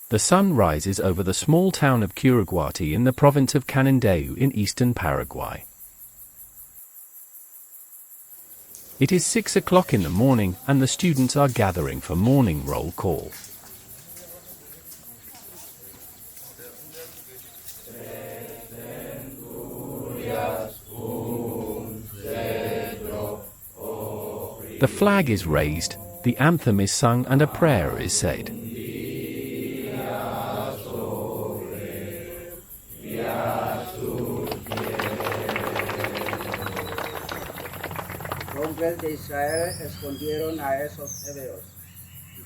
The sun rises over the small town of Curaguati in the province of Canindeyú in eastern Paraguay. It is 6 o'clock in the morning and the students are gathering for morning roll call. The flag is raised, the anthem is sung and a prayer is said.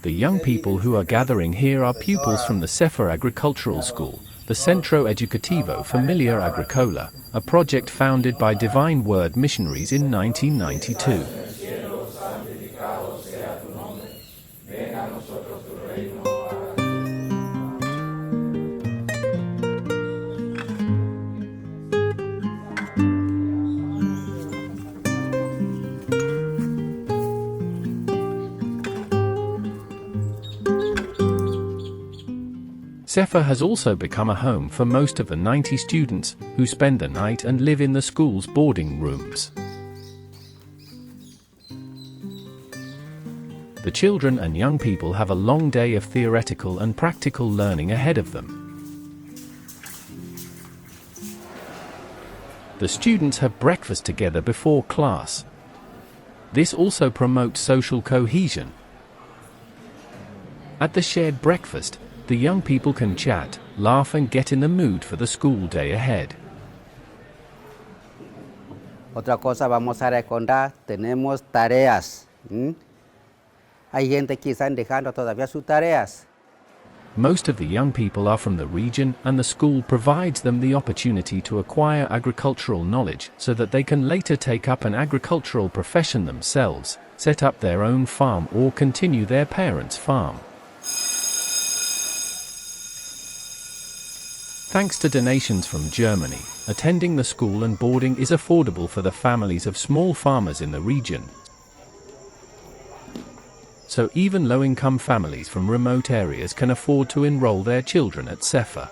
The young people who are gathering here are pupils from the Cefa agricultural school, the Centro Educativo Familiar Agricola, a project founded by Divine Word missionaries in 1992. Cefa has also become a home for most of the 90 students who spend the night and live in the school's boarding rooms. The children and young people have a long day of theoretical and practical learning ahead of them. The students have breakfast together before class. This also promotes social cohesion. At the shared breakfast, the young people can chat, laugh and get in the mood for the school day ahead. Otra cosa vamos a recordar, tenemos tareas. Hay gente que están dejando todavía sus tareas. Most of the young people are from the region and the school provides them the opportunity to acquire agricultural knowledge so that they can later take up an agricultural profession themselves, set up their own farm or continue their parents' farm. Thanks to donations from Germany, attending the school and boarding is affordable for the families of small farmers in the region. So even low-income families from remote areas can afford to enroll their children at Cefa.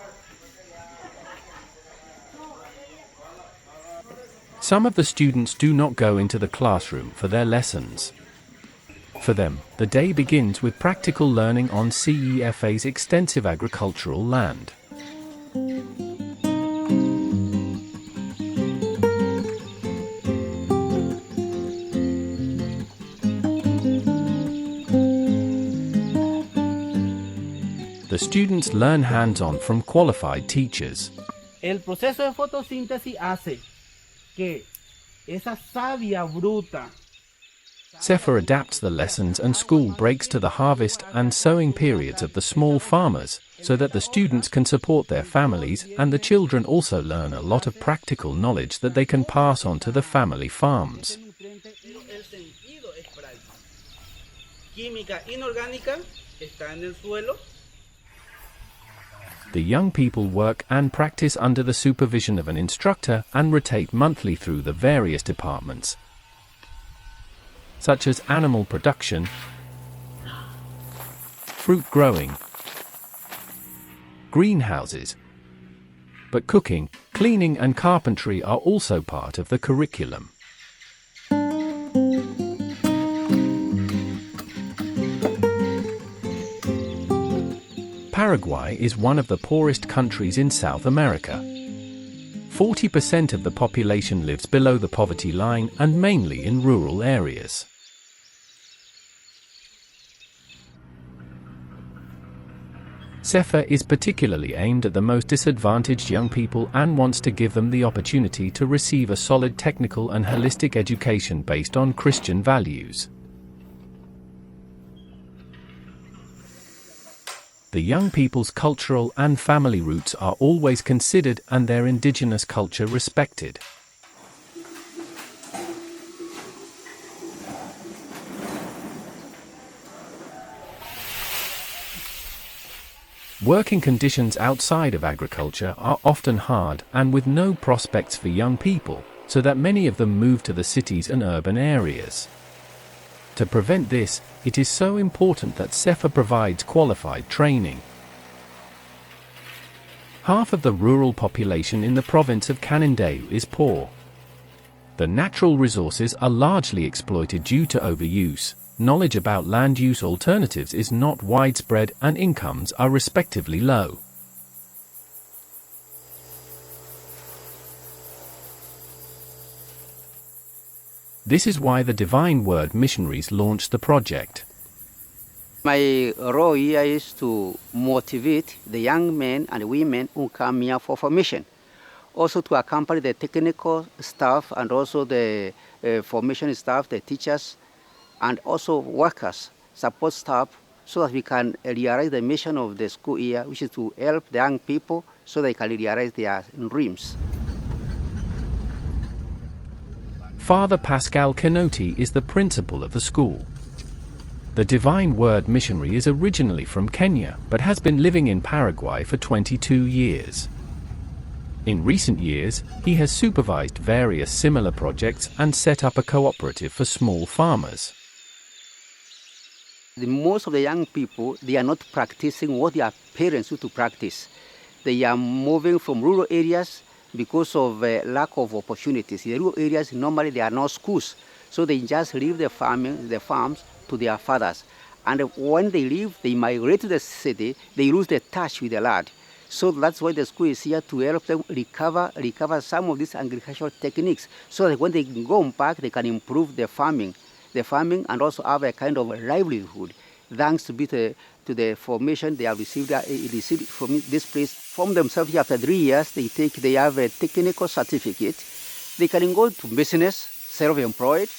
Some of the students do not go into the classroom for their lessons. For them, the day begins with practical learning on Cefa's extensive agricultural land. The students learn hands-on from qualified teachers. El proceso de fotosíntesis hace que esa savia bruta. Cefa adapts the lessons and school breaks to the harvest and sowing periods of the small farmers, so that the students can support their families and the children also learn a lot of practical knowledge that they can pass on to the family farms. Química inorgánica está en el suelo. The young people work and practice under the supervision of an instructor and rotate monthly through the various departments, such as animal production, fruit growing, greenhouses. But cooking, cleaning and carpentry are also part of the curriculum. Paraguay is one of the poorest countries in South America. 40% of the population lives below the poverty line and mainly in rural areas. Cefa is particularly aimed at the most disadvantaged young people and wants to give them the opportunity to receive a solid technical and holistic education based on Christian values. The young people's cultural and family roots are always considered and their indigenous culture respected. Working conditions outside of agriculture are often hard and with no prospects for young people, so that many of them move to the cities and urban areas. To prevent this, it is so important that Cefa provides qualified training. Half of the rural population in the province of Canindeyú is poor. The natural resources are largely exploited due to overuse. Knowledge about land use alternatives is not widespread and incomes are respectively low. This is why the Divine Word missionaries launched the project. My role here is to motivate the young men and women who come here for formation. Also to accompany the technical staff and also the formation staff, the teachers, and also workers, support staff, so that we can realize the mission of the school here, which is to help the young people so they can realize their dreams. Father Pascal Kenoti is the principal of the school. The Divine Word missionary is originally from Kenya, but has been living in Paraguay for 22 years. In recent years, he has supervised various similar projects and set up a cooperative for small farmers. Most of the young people, they are not practicing what their parents used to practice. They are moving from rural areas because of lack of opportunities. In the rural areas, normally there are no schools, so they just leave the farms to their fathers. And when they leave, they migrate to the city, they lose the touch with the land. So that's why the school is here to help them recover some of these agricultural techniques, so that when they go back, they can improve the farming and also have a kind of a livelihood. Thanks to the formation they have received from this place. From themselves, after 3 years, they have a technical certificate. They can go to business, self-employed.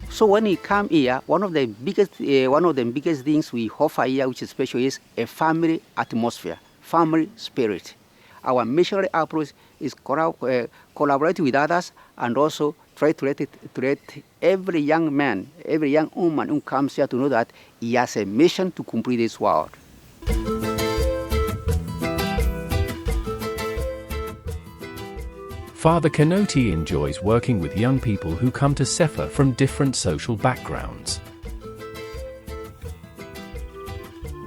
So when we come here, one of the biggest things we offer here, which is special, is a family atmosphere, family spirit. Our missionary approach is collaborate with others and also try to let every young man, every young woman who comes here to know that he has a mission to complete this world. Father Kenoti enjoys working with young people who come to Cefa from different social backgrounds.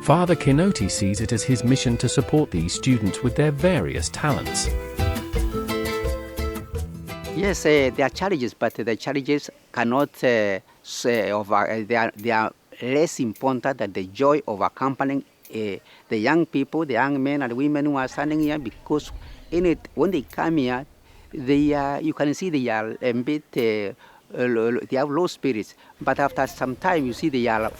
Father Kenoti sees it as his mission to support these students with their various talents. Yes, there are challenges, but the challenges cannot they are less important than the joy of accompanying the young people, the young men and women who are standing here, because when they come here, you can see they are a bit, they have low spirits. But after some time, you see they are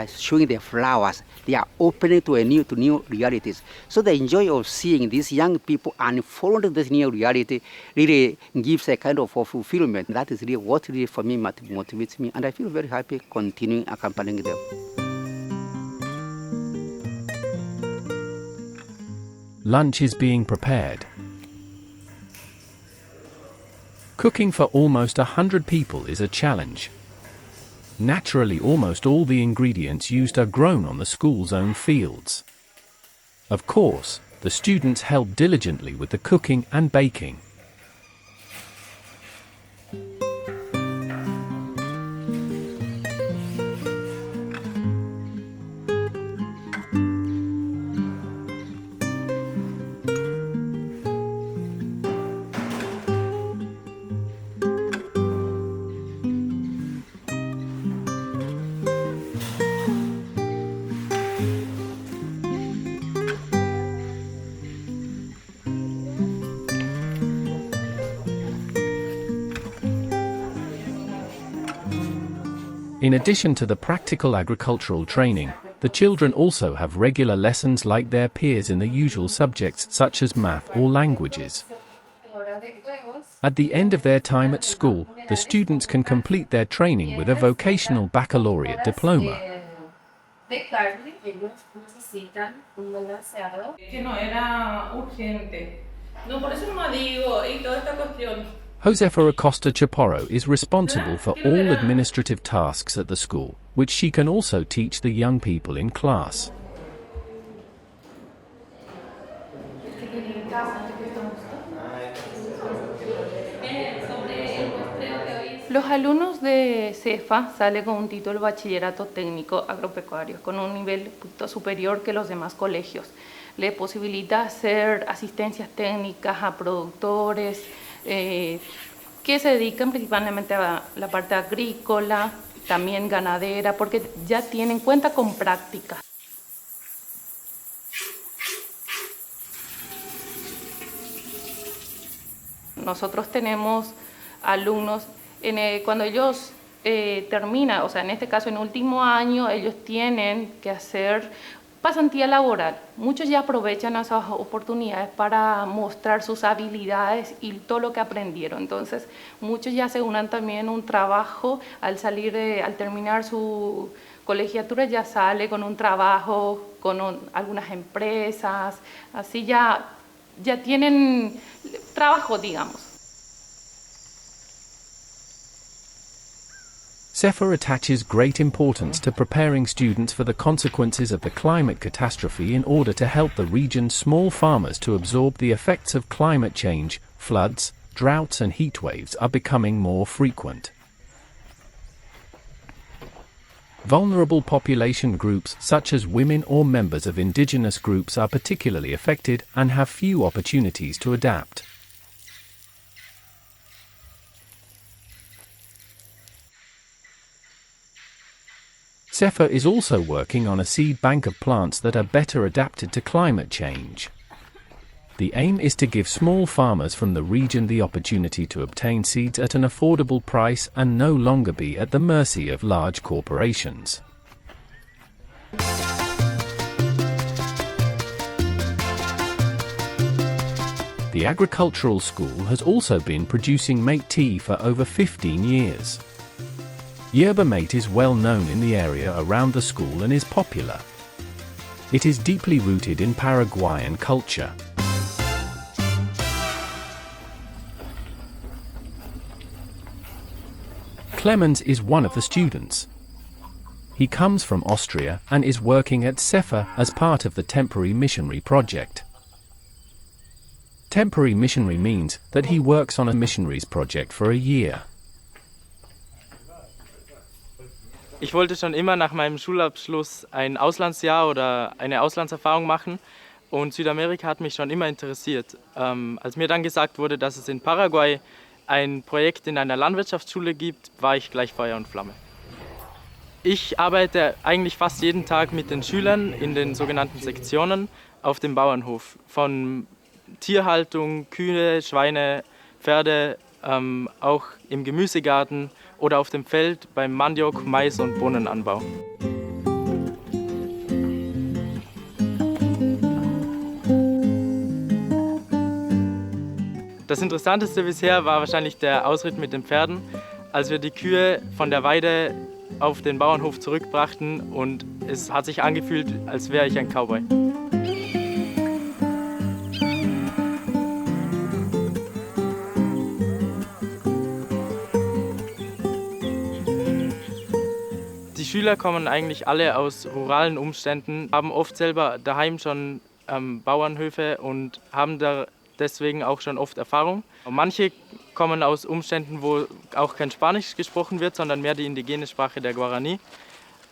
showing their flowers. They are opening to new realities. So the joy of seeing these young people unfold this new reality really gives a kind of fulfillment. That is really what really for me motivates me, and I feel very happy continuing accompanying them. Lunch is being prepared. Cooking for almost 100 people is a challenge. Naturally, almost all the ingredients used are grown on the school's own fields. Of course, the students help diligently with the cooking and baking. In addition to the practical agricultural training, the children also have regular lessons like their peers in the usual subjects such as math or languages. At the end of their time at school, the students can complete their training with a vocational baccalaureate diploma. de carne, ellos necesitan un balanceado. Que no era urgente. No, por eso no digo, y toda esta cuestión. Josefa Acosta Chaparro is responsible for all administrative tasks at the school, which she can also teach the young people in class. Los alumnos de Cefa salen con un título de bachillerato técnico agropecuario, con un nivel superior que los demás colegios. Le posibilita hacer asistencias técnicas a productores que se dedican principalmente a la parte agrícola, también ganadera, porque ya cuenta con prácticas. Nosotros tenemos alumnos, cuando ellos terminan, o sea, en este caso en último año, ellos tienen que hacer pasantía laboral. Muchos ya aprovechan esas oportunidades para mostrar sus habilidades y todo lo que aprendieron. Entonces, muchos ya se unan también un trabajo al terminar su colegiatura, ya sale con un trabajo con algunas empresas, así ya tienen trabajo, digamos. Cefa attaches great importance to preparing students for the consequences of the climate catastrophe in order to help the region's small farmers to absorb the effects of climate change. Floods, droughts and heat waves are becoming more frequent. Vulnerable population groups such as women or members of indigenous groups are particularly affected and have few opportunities to adapt. Cefa is also working on a seed bank of plants that are better adapted to climate change. The aim is to give small farmers from the region the opportunity to obtain seeds at an affordable price and no longer be at the mercy of large corporations. The agricultural school has also been producing mate tea for over 15 years. Yerba mate is well known in the area around the school and is popular. It is deeply rooted in Paraguayan culture. Clemens is one of the students. He comes from Austria and is working at Cefa as part of the temporary missionary project. Temporary missionary means that he works on a missionaries project for a year. Ich wollte schon immer nach meinem Schulabschluss ein Auslandsjahr oder eine Auslandserfahrung machen und Südamerika hat mich schon immer interessiert. Als mir dann gesagt wurde, dass es in Paraguay ein Projekt in einer Landwirtschaftsschule gibt, war ich gleich Feuer und Flamme. Ich arbeite eigentlich fast jeden Tag mit den Schülern in den sogenannten Sektionen auf dem Bauernhof. Von Tierhaltung, Kühe, Schweine, Pferde, auch im Gemüsegarten oder auf dem Feld beim Maniok, Mais und Bohnenanbau. Das Interessanteste bisher war wahrscheinlich der Ausritt mit den Pferden, als wir die Kühe von der Weide auf den Bauernhof zurückbrachten und es hat sich angefühlt, als wäre ich ein Cowboy. Die Schüler kommen eigentlich alle aus ruralen Umständen, haben oft selber daheim schon Bauernhöfe und haben deswegen auch schon oft Erfahrung. Manche kommen aus Umständen, wo auch kein Spanisch gesprochen wird, sondern mehr die indigene Sprache der Guarani.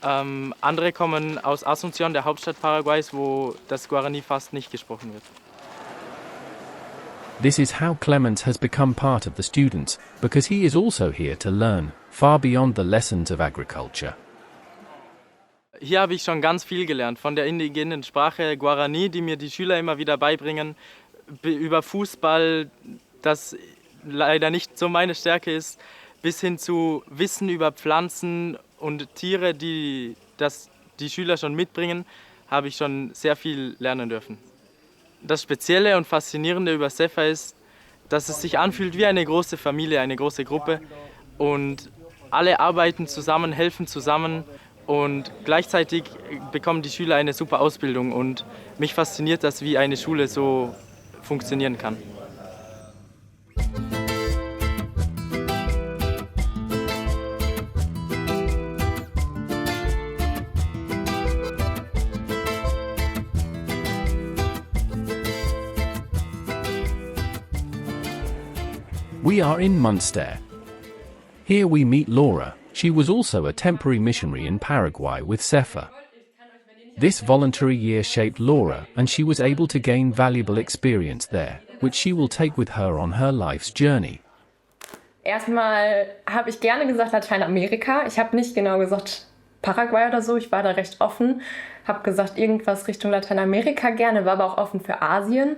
Andere kommen aus Asunción, der Hauptstadt Paraguays, wo das Guarani fast nicht gesprochen wird. This is how Clemens has become part of the students, because he is also here to learn, far beyond the lessons of agriculture. Hier habe ich schon ganz viel gelernt, von der indigenen Sprache Guarani, die mir die Schüler immer wieder beibringen, über Fußball, das leider nicht so meine Stärke ist, bis hin zu Wissen über Pflanzen und Tiere, die die Schüler schon mitbringen, habe ich schon sehr viel lernen dürfen. Das Spezielle und Faszinierende über Cefa ist, dass es sich anfühlt wie eine große Familie, eine große Gruppe und alle arbeiten zusammen, helfen zusammen und gleichzeitig bekommen die Schüler eine super Ausbildung und mich fasziniert das, wie eine Schule so funktionieren kann. We are in Munster. Here we meet Laura. She was also a temporary missionary in Paraguay with Cefa. This voluntary year shaped Laura, and she was able to gain valuable experience there, which she will take with her on her life's journey. Erstmal habe ich gerne gesagt Lateinamerika. Ich habe nicht genau gesagt Paraguay oder so. Ich war da recht offen. Habe gesagt irgendwas Richtung Lateinamerika gerne, war aber auch offen für Asien.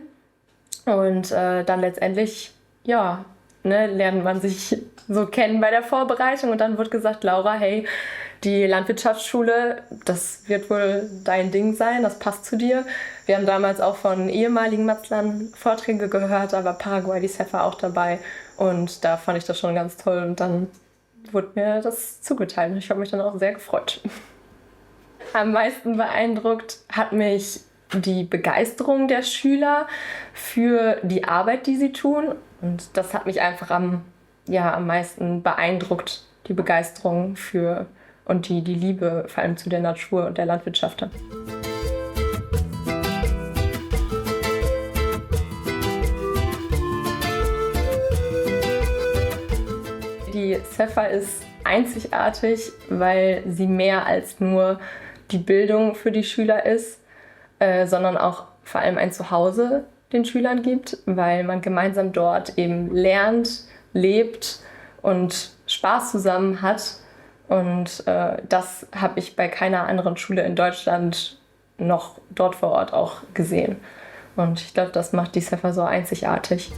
Und dann letztendlich, ja, lernt man sich so kennen bei der Vorbereitung. Und dann wird gesagt, Laura, hey, die Landwirtschaftsschule, das wird wohl dein Ding sein, das passt zu dir. Wir haben damals auch von ehemaligen Matzlern Vorträge gehört, aber Paraguay, die Cefa auch dabei. Und da fand ich das schon ganz toll. Und dann wurde mir das zugeteilt. Und ich habe mich dann auch sehr gefreut. Am meisten beeindruckt hat mich die Begeisterung der Schüler für die Arbeit, die sie tun. Und das hat mich einfach am meisten beeindruckt, die Begeisterung für und die Liebe vor allem zu der Natur und der Landwirtschaft. Die Cefa ist einzigartig, weil sie mehr als nur die Bildung für die Schüler ist, sondern auch vor allem ein Zuhause den Schülern gibt, weil man gemeinsam dort eben lernt, lebt und Spaß zusammen hat. Und das habe ich bei keiner anderen Schule in Deutschland noch dort vor Ort auch gesehen. Und ich glaube, das macht die Cefa so einzigartig.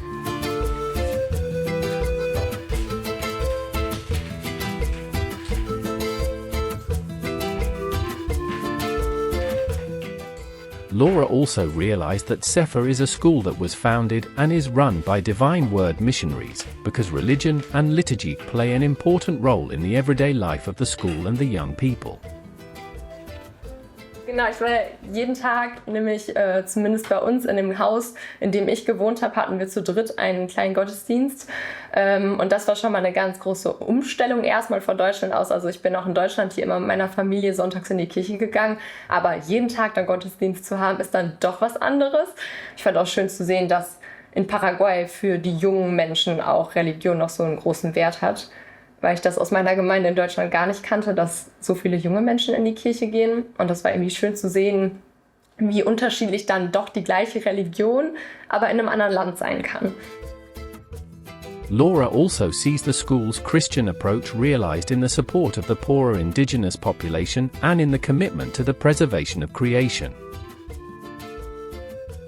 Laura also realized that Cefa is a school that was founded and is run by Divine Word missionaries, because religion and liturgy play an important role in the everyday life of the school and the young people. Genau, ich war jeden Tag, nämlich zumindest bei uns in dem Haus, in dem ich gewohnt habe, hatten wir zu dritt einen kleinen Gottesdienst. Und das war schon mal eine ganz große Umstellung erstmal von Deutschland aus. Also ich bin auch in Deutschland hier immer mit meiner Familie sonntags in die Kirche gegangen. Aber jeden Tag dann Gottesdienst zu haben, ist dann doch was anderes. Ich fand auch schön zu sehen, dass in Paraguay für die jungen Menschen auch Religion noch so einen großen Wert hat. Weil ich das aus meiner Gemeinde in Deutschland gar nicht kannte, dass so viele junge Menschen in die Kirche gehen. Und das war irgendwie schön zu sehen, wie unterschiedlich dann doch die gleiche Religion, aber in einem anderen Land sein kann. Laura also sees the school's Christian approach realized in the support of the poorer indigenous population and in the commitment to the preservation of creation.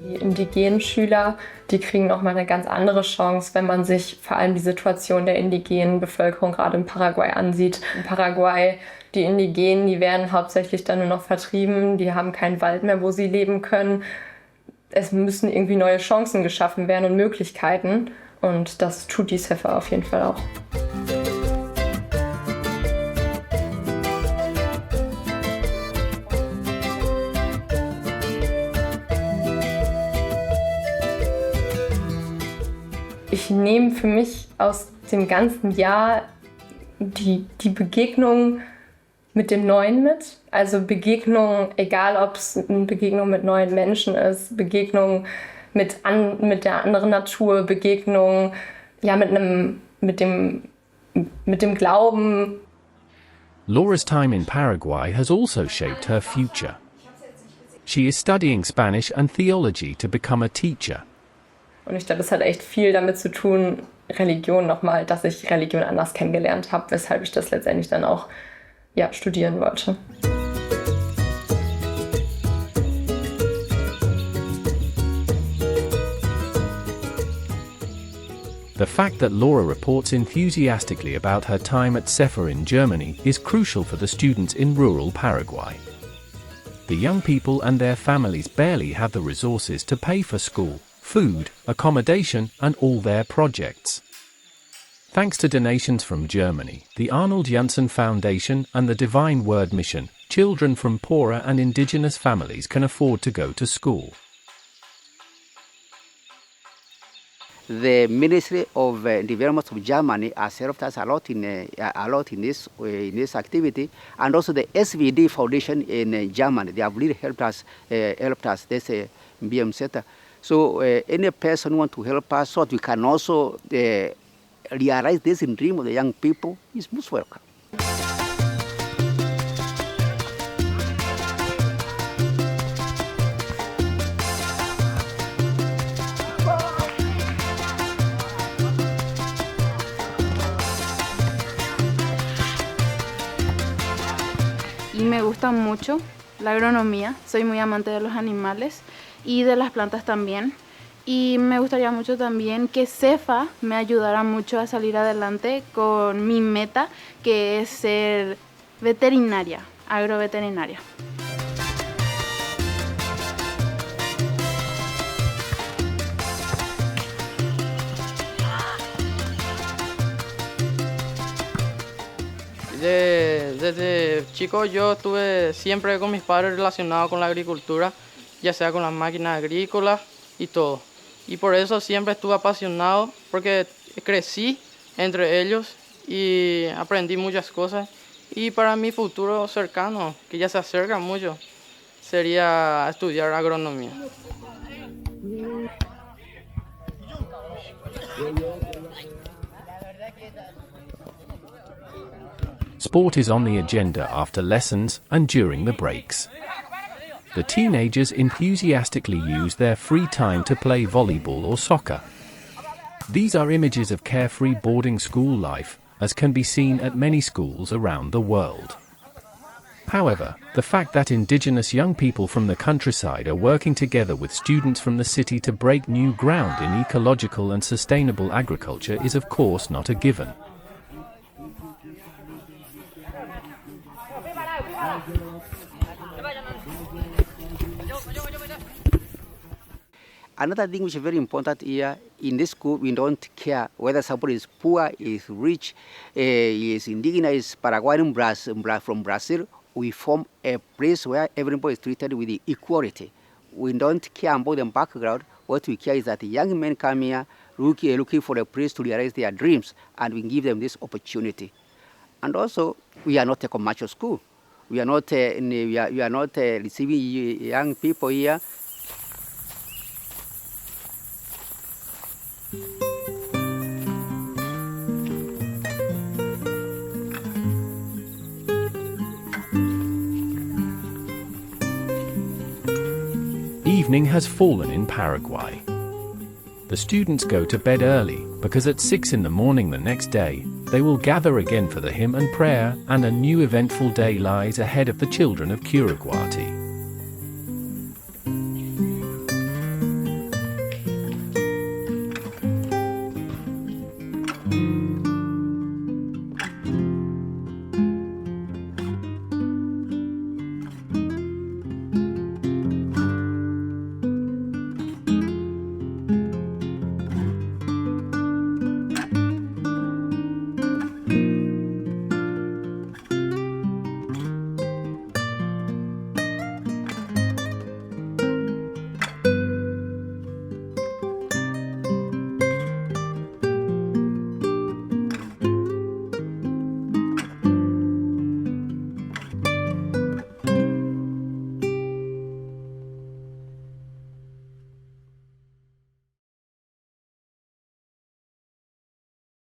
Die indigenen Schüler, die kriegen nochmal eine ganz andere Chance, wenn man sich vor allem die Situation der indigenen Bevölkerung gerade in Paraguay ansieht. In Paraguay, die Indigenen, die werden hauptsächlich dann nur noch vertrieben, die haben keinen Wald mehr, wo sie leben können. Es müssen irgendwie neue Chancen geschaffen werden und Möglichkeiten. Und das tut die Cefa auf jeden Fall auch. Ich nehme für mich aus dem ganzen Jahr die Begegnung mit dem Neuen mit. Also Begegnung, egal ob es eine Begegnung mit neuen Menschen ist, Begegnung mit der anderen Natur, Begegnung mit dem Glauben. Laura's time in Paraguay has also shaped her future. She is studying Spanish and theology to become a teacher. Und ich glaube, das hat echt viel damit zu tun, Religion nochmal, dass ich Religion anders kennengelernt habe, weshalb ich das letztendlich dann auch studieren wollte. The fact that Laura reports enthusiastically about her time at Cefa in Germany is crucial for the students in rural Paraguay. The young people and their families barely have the resources to pay for school, food, accommodation, and all their projects. Thanks to donations from Germany, the Arnold Janssen Foundation and the Divine Word Mission, children from poorer and indigenous families can afford to go to school. The Ministry of Development of Germany has helped us a lot in this activity, and also the SVD Foundation in Germany. They have really helped us. This BM Center. So any person who wants to help us, so that we can also realize this dream of the young people, is most welcome. Y me gusta mucho la agronomía, soy muy amante de los animales y de las plantas también. Y me gustaría mucho también que Cefa me ayudara mucho a salir adelante con mi meta, que es ser veterinaria, agroveterinaria. Desde chico yo estuve siempre con mis padres relacionados con la agricultura, ya sea con las máquinas agrícolas y todo. Y por eso siempre estuve apasionado, porque crecí entre ellos y aprendí muchas cosas. Y para mi futuro cercano, que ya se acerca mucho, sería estudiar agronomía. Sport is on the agenda after lessons and during the breaks. The teenagers enthusiastically use their free time to play volleyball or soccer. These are images of carefree boarding school life, as can be seen at many schools around the world. However, the fact that indigenous young people from the countryside are working together with students from the city to break new ground in ecological and sustainable agriculture is of course not a given. Another thing which is very important here, in this school, we don't care whether somebody is poor, is rich, is indigenous, is Paraguayan, from Brazil. We form a place where everybody is treated with equality. We don't care about the background. What we care is that the young men come here looking for a place to realize their dreams, and we give them this opportunity. And also, we are not a commercial school. We are not receiving young people here. Evening has fallen in Paraguay. The students go to bed early because at 6 in the morning the next day, they will gather again for the hymn and prayer, and a new eventful day lies ahead of the children of Paraguay.